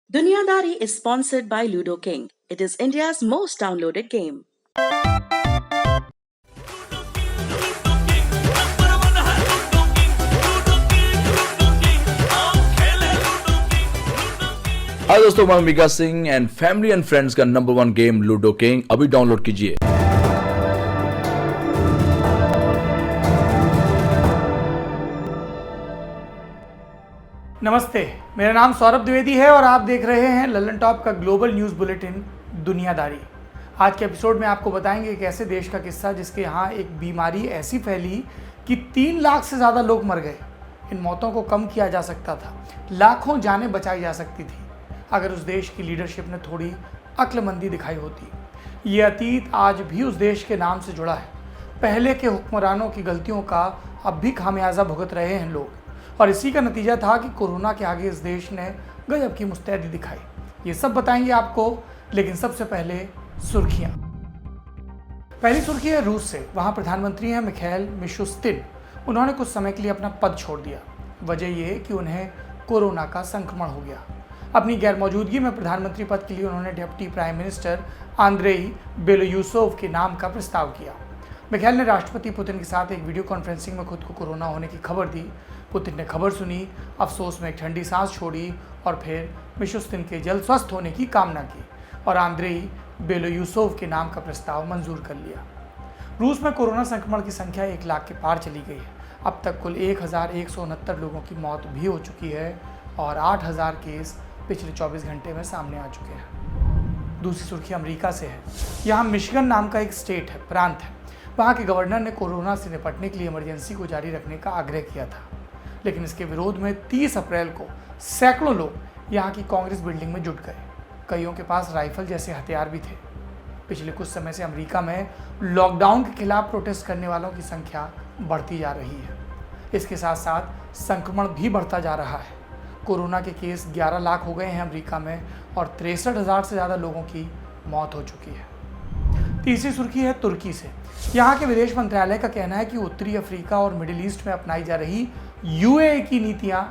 Dunyadari is sponsored by Ludo King. It is India's most downloaded game. Hi दोस्तों, मैं Mika Singh and family and friends का number 1 game Ludo King अभी download कीजिए। नमस्ते, मेरा नाम सौरभ द्विवेदी है और आप देख रहे हैं ललन टॉप का ग्लोबल न्यूज़ बुलेटिन दुनियादारी। आज के एपिसोड में आपको बताएंगे एक ऐसे देश का किस्सा जिसके यहाँ एक बीमारी ऐसी फैली कि 3 लाख से ज़्यादा लोग मर गए। इन मौतों को कम किया जा सकता था, लाखों जानें बचाई जा सकती थी अगर उस देश की लीडरशिप ने थोड़ी अक्लमंदी दिखाई होती। ये अतीत आज भी उस देश के नाम से जुड़ा है। पहले के हुक्मरानों की गलतियों का अब भी खामियाजा भुगत रहे हैं लोग, और इसी का नतीजा था कि कोरोना के आगे इस देश ने गजब की मुस्तैदी दिखाई। ये सब बताएंगे आपको, लेकिन सबसे पहले सुर्खियां। पहली सुर्खी है रूस से। वहां प्रधानमंत्री हैं मिखाइल मिशुस्तिन। उन्होंने कुछ समय के लिए अपना पद छोड़ दिया। वजह यह कि उन्हें कोरोना का संक्रमण हो गया। अपनी गैरमौजूदगी में प्रधानमंत्री पद के लिए उन्होंने डिप्टी प्राइम मिनिस्टर आंद्रेई बेलोयूसोव के नाम का प्रस्ताव किया। मिखाइल ने राष्ट्रपति पुतिन के साथ एक वीडियो कॉन्फ्रेंसिंग में खुद को कोरोना होने की खबर दी। पुतिन ने खबर सुनी, अफसोस में एक ठंडी सांस छोड़ी और फिर मिशुस्तिन के जल्द स्वस्थ होने की कामना की और आंद्रेई बेलोयूसोव के नाम का प्रस्ताव मंजूर कर लिया। रूस में कोरोना संक्रमण की संख्या 1 लाख के पार चली गई है। अब तक कुल 1169 लोगों की मौत भी हो चुकी है और 8000 केस पिछले 24 घंटे में सामने आ चुके हैं। दूसरी सुर्खी अमेरिका से है। यहाँ मिशिगन नाम का एक स्टेट है, प्रांत है। वहाँ के गवर्नर ने कोरोना से निपटने के लिए इमरजेंसी को जारी रखने का आग्रह किया था, लेकिन इसके विरोध में 30 अप्रैल को सैकड़ों लोग यहाँ की कांग्रेस बिल्डिंग में जुट गए। कईयों के पास राइफल जैसे हथियार भी थे। पिछले कुछ समय से अमेरिका में लॉकडाउन के खिलाफ प्रोटेस्ट करने वालों की संख्या बढ़ती जा रही है। इसके साथ साथ संक्रमण भी बढ़ता जा रहा है। कोरोना के केस 11 लाख हो गए हैं अमेरिका में और 63,000 से ज़्यादा लोगों की मौत हो चुकी है। तीसरी सुर्खी है तुर्की से। यहाँ के विदेश मंत्रालय का कहना है कि उत्तरी अफ्रीका और मिडिल ईस्ट में अपनाई जा रही यूएई की नीतियाँ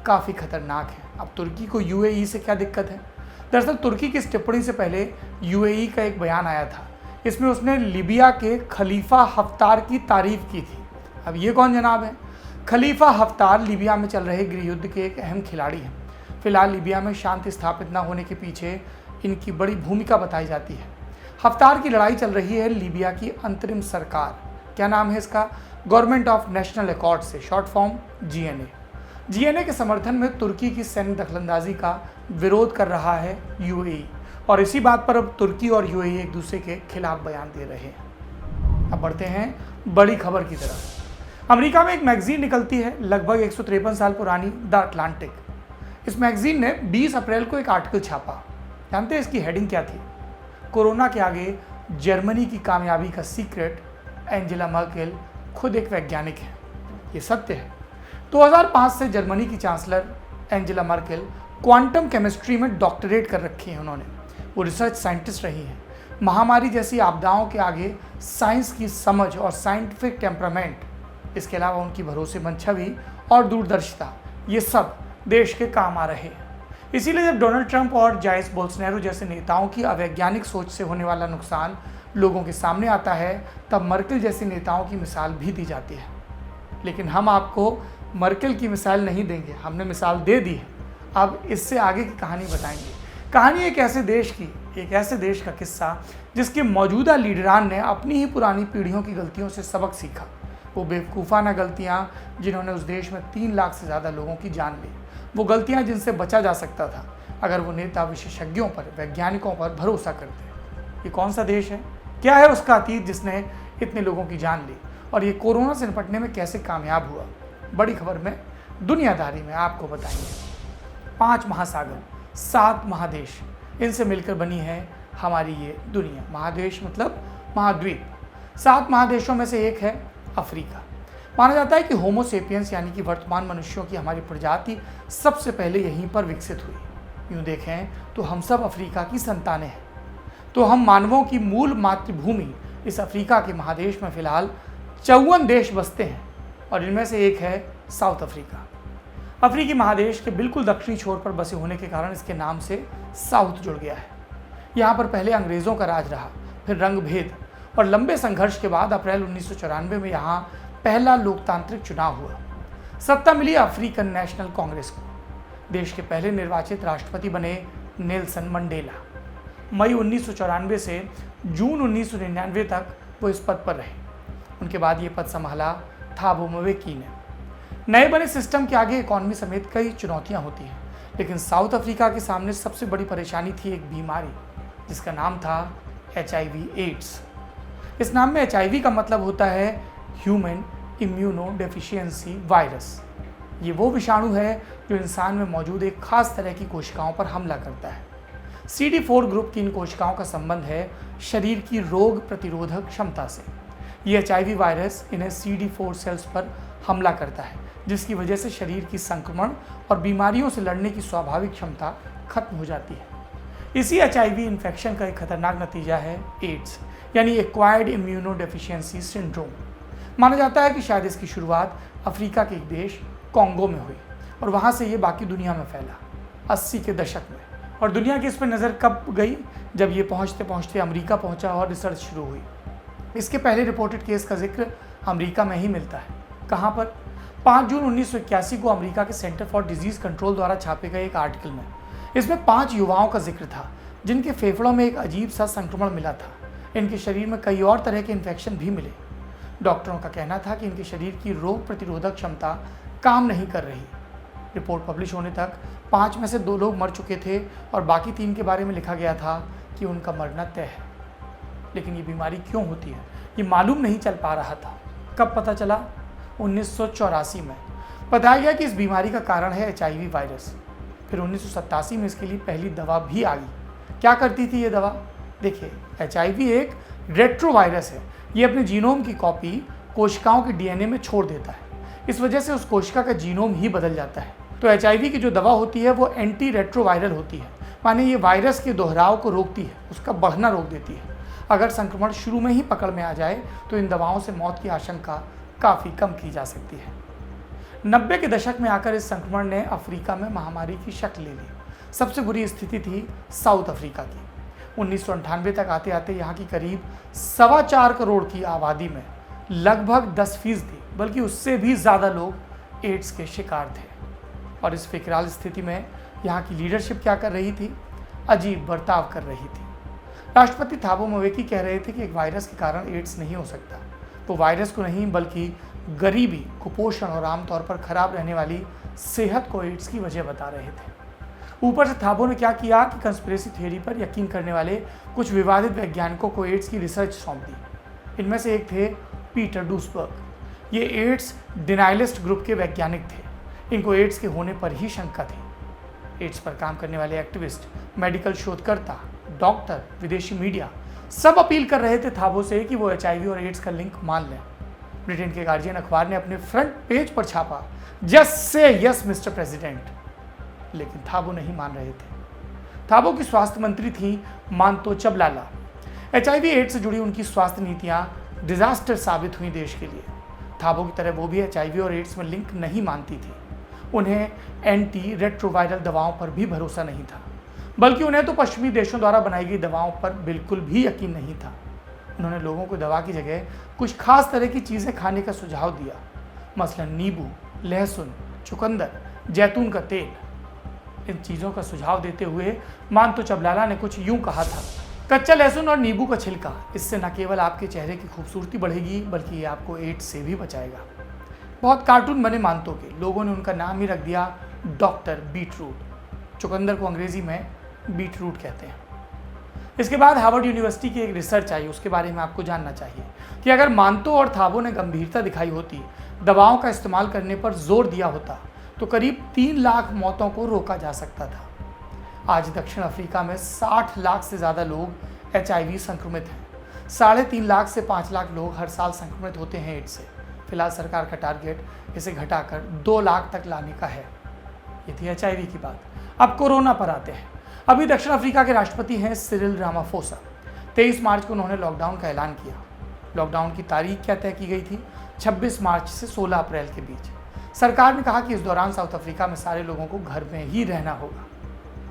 काफ़ी खतरनाक हैं। अब तुर्की को यूएई से क्या दिक्कत है? दरअसल तुर्की की इस टिप्पणी से पहले यूएई का एक बयान आया था। इसमें उसने लीबिया के खलीफा हफ्तार की तारीफ की थी। अब ये कौन जनाब है? खलीफा हफ्तार लीबिया में चल रहे गृह युद्ध के एक अहम खिलाड़ी हैं। फिलहाल लीबिया में शांति स्थापित न होने के पीछे इनकी बड़ी भूमिका बताई जाती है। हफ्तार की लड़ाई चल रही है लीबिया की अंतरिम सरकार, क्या नाम है इसका, गवर्नमेंट ऑफ नेशनल एकॉर्ड से, शॉर्ट फॉर्म जीएनए। जीएनए के समर्थन में तुर्की की सैन्य दखलंदाजी का विरोध कर रहा है यूएई, और इसी बात पर अब तुर्की और यूएई एक दूसरे के खिलाफ बयान दे रहे हैं। अब बढ़ते हैं बड़ी खबर की तरफ। अमेरिका में एक मैगजीन निकलती है, लगभग 153 साल पुरानी, द अटलांटिक। इस मैगजीन ने 20 अप्रैल को एक आर्टिकल छापा। जानते हैं इसकी हेडिंग क्या थी? कोरोना के आगे जर्मनी की कामयाबी का सीक्रेट, एंजेला मर्केल खुद एक वैज्ञानिक है। ये सत्य है। 2005 से जर्मनी की chancellor Angela Merkel quantum chemistry में डॉक्टरेट कर रखी है उन्होंने। वो रिसर्च साइंटिस्ट रही हैं। महामारी जैसी आपदाओं के आगे साइंस की समझ और साइंटिफिक टेम्परामेंट, इसके अलावा उनकी भरोसेमंद छवि और दूरदर्शिता, ये सब देश के काम आ रहे हैं। इसीलिए जब डोनाल्ड ट्रंप और जाइर बोल्सोनारो जैसे नेताओं की अवैज्ञानिक सोच से होने वाला नुकसान लोगों के सामने आता है, तब मर्केल जैसे नेताओं की मिसाल भी दी जाती है। लेकिन हम आपको मर्केल की मिसाल नहीं देंगे, हमने मिसाल दे दी है। अब इससे आगे की कहानी बताएंगे। कहानी एक ऐसे देश का किस्सा जिसके मौजूदा लीडरान ने अपनी ही पुरानी पीढ़ियों की गलतियों से सबक सीखा। वो बेवकूफ़ाना गलतियाँ जिन्होंने उस देश में 3 लाख से ज़्यादा लोगों की जान ली। वो गलतियाँ जिनसे बचा जा सकता था अगर वो नेता विशेषज्ञों पर, वैज्ञानिकों पर भरोसा करते। ये कौन सा देश है? क्या है उसका अतीत जिसने इतने लोगों की जान ली? और ये कोरोना से निपटने में कैसे कामयाब हुआ? बड़ी खबर में दुनियादारी में आपको बताएंगे। 5 महासागर, 7 महादेश, इनसे मिलकर बनी है हमारी ये दुनिया। महादेश मतलब महाद्वीप। 7 महादेशों में से एक है अफ्रीका। माना जाता है कि होमो सेपियंस यानी कि वर्तमान मनुष्यों की हमारी प्रजाति सबसे पहले यहीं पर विकसित हुई। यूँ देखें तो हम सब अफ्रीका की संतानें हैं। तो हम मानवों की मूल मातृभूमि इस अफ्रीका के महादेश में फ़िलहाल 54 देश बसते हैं और इनमें से एक है साउथ अफ्रीका। अफ्रीकी महादेश के बिल्कुल दक्षिणी छोर पर बसे होने के कारण इसके नाम से साउथ जुड़ गया है। यहाँ पर पहले अंग्रेज़ों का राज रहा, फिर रंग भेद और लंबे संघर्ष के बाद अप्रैल 1994 में यहाँ पहला लोकतांत्रिक चुनाव हुआ। सत्ता मिली अफ्रीकन नेशनल कांग्रेस को। देश के पहले निर्वाचित राष्ट्रपति बने नेल्सन मंडेला। मई 1994 से जून 1999 तक वो इस पद पर रहे। उनके बाद ये पद संभाला थाबो म्बेकी ने। नए बने सिस्टम के आगे इकॉनमी समेत कई चुनौतियां होती हैं, लेकिन साउथ अफ्रीका के सामने सबसे बड़ी परेशानी थी एक बीमारी जिसका नाम था HIV एड्स। इस नाम में HIV का मतलब होता है ह्यूमन इम्यूनो डेफिशिएंसी वायरस। ये वो विषाणु है जो इंसान में मौजूद एक खास तरह की कोशिकाओं पर हमला करता है। CD4 ग्रुप की इन कोशिकाओं का संबंध है शरीर की रोग प्रतिरोधक क्षमता से। ये HIV वायरस इन्हें CD4 सेल्स पर हमला करता है, जिसकी वजह से शरीर की संक्रमण और बीमारियों से लड़ने की स्वाभाविक क्षमता खत्म हो जाती है। इसी HIV इन्फेक्शन का एक खतरनाक नतीजा है एड्स, यानी एक्वायर्ड इम्यूनो डेफिशिएंसी सिंड्रोम। माना जाता है कि शायद इसकी शुरुआत अफ्रीका के एक देश कॉन्गो में हुई और वहाँ से ये बाकी दुनिया में फैला 80 के दशक में। और दुनिया की इस पर नज़र कब गई, जब ये पहुँचते पहुँचते अमेरिका पहुँचा और रिसर्च शुरू हुई। इसके पहले रिपोर्टेड केस का जिक्र अमेरिका में ही मिलता है। कहाँ पर? 5 जून 1981 को अमेरिका के सेंटर फॉर डिजीज़ कंट्रोल द्वारा छापे गए एक आर्टिकल में इसमें 5 युवाओं का जिक्र था जिनके फेफड़ों में एक अजीब सा संक्रमण मिला था। इनके शरीर में कई और तरह के इन्फेक्शन भी मिले। डॉक्टरों का कहना था कि इनके शरीर की रोग प्रतिरोधक क्षमता काम नहीं कर रही। रिपोर्ट पब्लिश होने तक 5 में से 2 लोग मर चुके थे और बाकी 3 के बारे में लिखा गया था कि उनका मरना तय है। लेकिन ये बीमारी क्यों होती है ये मालूम नहीं चल पा रहा था। कब पता चला? 1984 में बताया गया कि इस बीमारी का कारण है HIV वायरस। फिर 1987 में इसके लिए पहली दवा भी आ गई। क्या करती थी ये दवा? देखिए, HIV एक रेट्रोवायरस है। ये अपने जीनोम की कॉपी कोशिकाओं के DNA में छोड़ देता है। इस वजह से उस कोशिका का जीनोम ही बदल जाता है। तो HIV की जो दवा होती है वो एंटी रेट्रोवायरल होती है, माने ये वायरस के दोहराव को रोकती है, उसका बढ़ना रोक देती है। अगर संक्रमण शुरू में ही पकड़ में आ जाए तो इन दवाओं से मौत की आशंका काफ़ी कम की जा सकती है। 90 के दशक में आकर इस संक्रमण ने अफ्रीका में महामारी की शक्ल ले ली। सबसे बुरी स्थिति थी साउथ अफ्रीका की। 1998 तक आते आते यहाँ की करीब 4.25 करोड़ की आबादी में लगभग 10% बल्कि उससे भी ज़्यादा लोग एड्स के शिकार थे। और इस फिकराल स्थिति में यहाँ की लीडरशिप क्या कर रही थी? अजीब बर्ताव कर रही थी। राष्ट्रपति थाबो म्बेकी कह रहे थे कि एक वायरस के कारण एड्स नहीं हो सकता। वो वायरस को नहीं बल्कि गरीबी, कुपोषण और आमतौर पर खराब रहने वाली सेहत को एड्स की वजह बता रहे थे। ऊपर से थाबो ने क्या किया कि कंस्पिरेसी थ्योरी पर यकीन करने वाले कुछ विवादित वैज्ञानिकों को एड्स की रिसर्च सौंप दी। इनमें से एक थे पीटर डूसबर्ग। ये एड्स डिनायलिस्ट ग्रुप के वैज्ञानिक थे। इनको एड्स के होने पर ही शंका थी। एड्स पर काम करने वाले एक्टिविस्ट, मेडिकल शोधकर्ता, डॉक्टर, विदेशी मीडिया सब अपील कर रहे थे थाबो से कि वो HIV और एड्स का लिंक मान लें। ब्रिटेन के गार्जियन अखबार ने अपने फ्रंट पेज पर छापा, just say yes mister president. लेकिन थाबो नहीं मान रहे थे। थाबो की स्वास्थ्य मंत्री थी मांतो चबलाला। HIV एड्स से जुड़ी उनकी स्वास्थ्य नीतियां डिजास्टर साबित हुई देश के लिए। थाबो की तरह वो भी HIV और एड्स में लिंक नहीं मानती थी। उन्हें एंटी रेट्रोवायरल दवाओं पर भी भरोसा नहीं था, बल्कि उन्हें तो पश्चिमी देशों द्वारा बनाई गई दवाओं पर बिल्कुल भी यकीन नहीं था। उन्होंने लोगों को दवा की जगह कुछ खास तरह की चीज़ें खाने का सुझाव दिया, मसलन नींबू, लहसुन, चुकंदर, जैतून का तेल। इन चीज़ों का सुझाव देते हुए मांतो चबलाला ने कुछ यूं कहा था, कच्चा लहसुन और नींबू का छिलका, इससे न केवल आपके चेहरे की खूबसूरती बढ़ेगी बल्कि ये आपको एड्स से भी बचाएगा। बहुत कार्टून बने मांतो के। लोगों ने उनका नाम ही रख दिया डॉक्टर बीटरूट। चुकंदर को अंग्रेजी में बीटरूट कहते हैं। इसके बाद हार्वर्ड यूनिवर्सिटी की एक रिसर्च आई, उसके बारे में आपको जानना चाहिए कि अगर मांतो और थाबो ने गंभीरता दिखाई होती, दवाओं का इस्तेमाल करने पर जोर दिया होता, तो करीब 3 लाख मौतों को रोका जा सकता था। आज दक्षिण अफ्रीका में 60 लाख से ज़्यादा लोग HIV संक्रमित हैं। 3.5 लाख से 5 लाख लोग हर साल संक्रमित होते हैं एड्स से। फिलहाल सरकार का टारगेट इसे घटाकर 2 लाख तक लाने का है। ये थी HIV की बात। अब कोरोना पर आते हैं। अभी दक्षिण अफ्रीका के राष्ट्रपति हैं सिरिल रामाफोसा। 23 मार्च को उन्होंने लॉकडाउन का ऐलान किया। लॉकडाउन की तारीख क्या तय की गई थी? 26 मार्च से 16 अप्रैल के बीच। सरकार ने कहा कि इस दौरान साउथ अफ्रीका में सारे लोगों को घर में ही रहना होगा।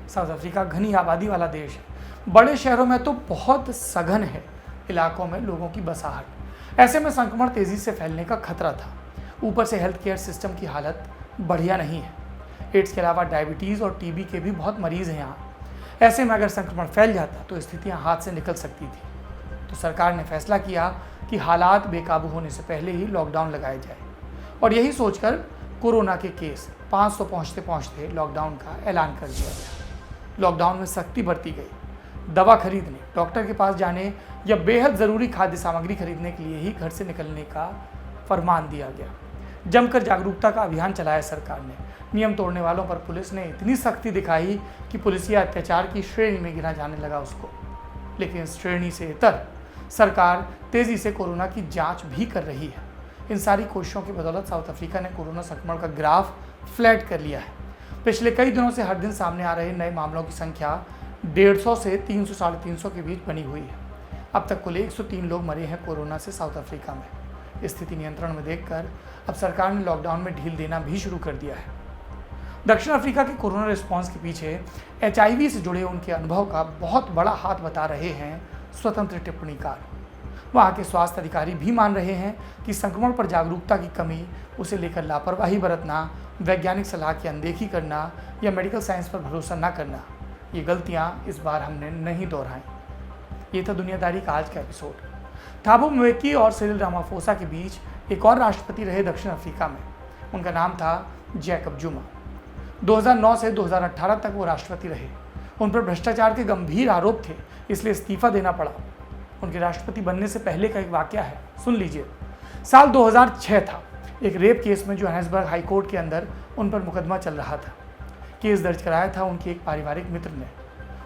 साउथ अफ्रीका घनी आबादी वाला देश है। बड़े शहरों में तो बहुत सघन है, इलाकों में लोगों की बसाहट। ऐसे में संक्रमण तेजी से फैलने का खतरा था। ऊपर से हेल्थ केयर सिस्टम की हालत बढ़िया नहीं है। एड्स के अलावा डायबिटीज़ और टीबी के भी बहुत मरीज हैं यहाँ। ऐसे में अगर संक्रमण फैल जाता तो स्थितियाँ हाथ से निकल सकती थी। तो सरकार ने फैसला किया कि हालात बेकाबू होने से पहले ही लॉकडाउन लगाया जाए, और यही सोचकर कोरोना के केस 500 पहुँचते पहुँचते लॉकडाउन का ऐलान कर दिया गया। लॉकडाउन में सख्ती बरती गई। दवा खरीदने, डॉक्टर के पास जाने या बेहद ज़रूरी खाद्य सामग्री खरीदने के लिए ही घर से निकलने का फरमान दिया गया। जमकर जागरूकता का अभियान चलाया सरकार ने। नियम तोड़ने वालों पर पुलिस ने इतनी सख्ती दिखाई कि पुलिसिया अत्याचार की श्रेणी में गिना जाने लगा उसको। लेकिन इस श्रेणी से इतर सरकार तेज़ी से कोरोना की जांच भी कर रही है। इन सारी कोशिशों की बदौलत साउथ अफ्रीका ने कोरोना संक्रमण का ग्राफ फ्लैट कर लिया है। पिछले कई दिनों से हर दिन सामने आ रहे नए मामलों की संख्या 150 से 300 साढ़े 300 के बीच बनी हुई है। अब तक कुल 103 लोग मरे हैं कोरोना से साउथ अफ्रीका में। स्थिति नियंत्रण में देखकर अब सरकार ने लॉकडाउन में ढील देना भी शुरू कर दिया है। दक्षिण अफ्रीका के कोरोना रिस्पांस के पीछे HIV से जुड़े उनके अनुभव का बहुत बड़ा हाथ बता रहे हैं स्वतंत्र टिप्पणीकार। वहाँ के स्वास्थ्य अधिकारी भी मान रहे हैं कि संक्रमण पर जागरूकता की कमी, उसे लेकर लापरवाही बरतना, वैज्ञानिक सलाह की अनदेखी करना या मेडिकल साइंस पर भरोसा न करना, ये गलतियाँ इस बार हमने नहीं दोहराई। ये था दुनियादारी का आज का एपिसोड। थाबो म्बेकी और सिरिल रामाफोसा के बीच एक और राष्ट्रपति रहे दक्षिण अफ्रीका में। उनका नाम था जैकब जुमा। 2009 से 2018 तक वो राष्ट्रपति रहे। उन पर भ्रष्टाचार के गंभीर आरोप थे, इसलिए इस्तीफा देना पड़ा। उनके राष्ट्रपति बनने से पहले का एक वाकया है, सुन लीजिए। साल 2006 था। एक रेप केस में जोहान्सबर्ग हाई कोर्ट के अंदर उन पर मुकदमा चल रहा था। केस दर्ज कराया था उनके एक पारिवारिक मित्र ने।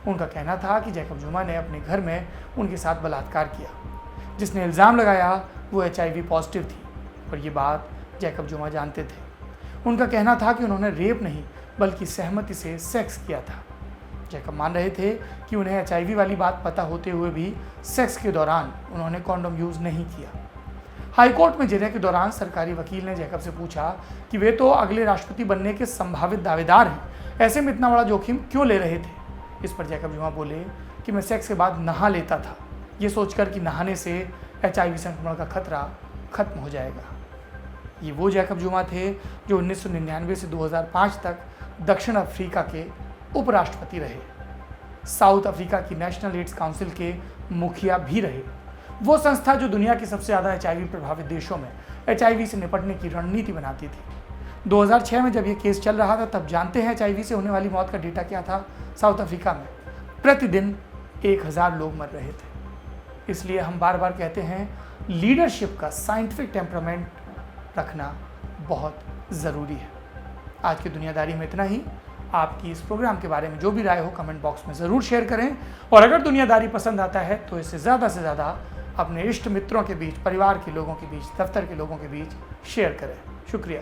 उनका कहना था कि जैकब जुमा ने अपने घर में उनके साथ बलात्कार किया। जिसने इल्ज़ाम लगाया वो HIV पॉजिटिव थी, और ये बात जैकब जुमा जानते थे। उनका कहना था कि उन्होंने रेप नहीं बल्कि सहमति से सेक्स किया था। जैकब मान रहे थे कि उन्हें HIV वाली बात पता होते हुए भी सेक्स के दौरान उन्होंने कॉन्डोम यूज़ नहीं किया। हाईकोर्ट में जिरह के दौरान सरकारी वकील ने जैकब से पूछा कि वे तो अगले राष्ट्रपति बनने के संभावित दावेदार हैं, ऐसे में इतना बड़ा जोखिम क्यों ले रहे थे। इस पर जैकब जुमा बोले कि मैं सेक्स के बाद नहा लेता था, ये सोचकर कि नहाने से HIV संक्रमण का खतरा खत्म हो जाएगा। ये वो जैकब जुमा थे जो 1999 से 2005 तक दक्षिण अफ्रीका के उपराष्ट्रपति रहे। साउथ अफ्रीका की नेशनल एड्स काउंसिल के मुखिया भी रहे। वो संस्था जो दुनिया के सबसे ज़्यादा HIV प्रभावित देशों में HIV से निपटने की रणनीति बनाती थी। 2006 में जब ये केस चल रहा था, तब जानते हैं HIV से होने वाली मौत का डेटा क्या था। साउथ अफ्रीका में प्रतिदिन 1000 लोग मर रहे थे। इसलिए हम बार बार कहते हैं, लीडरशिप का साइंटिफिक टेम्परामेंट रखना बहुत ज़रूरी है। आज की दुनियादारी में इतना ही। आपकी इस प्रोग्राम के बारे में जो भी राय हो कमेंट बॉक्स में ज़रूर शेयर करें, और अगर दुनियादारी पसंद आता है तो इसे ज़्यादा से ज़्यादा अपने इष्ट मित्रों के बीच, परिवार के लोगों के बीच, दफ्तर के लोगों के बीच शेयर करें। शुक्रिया।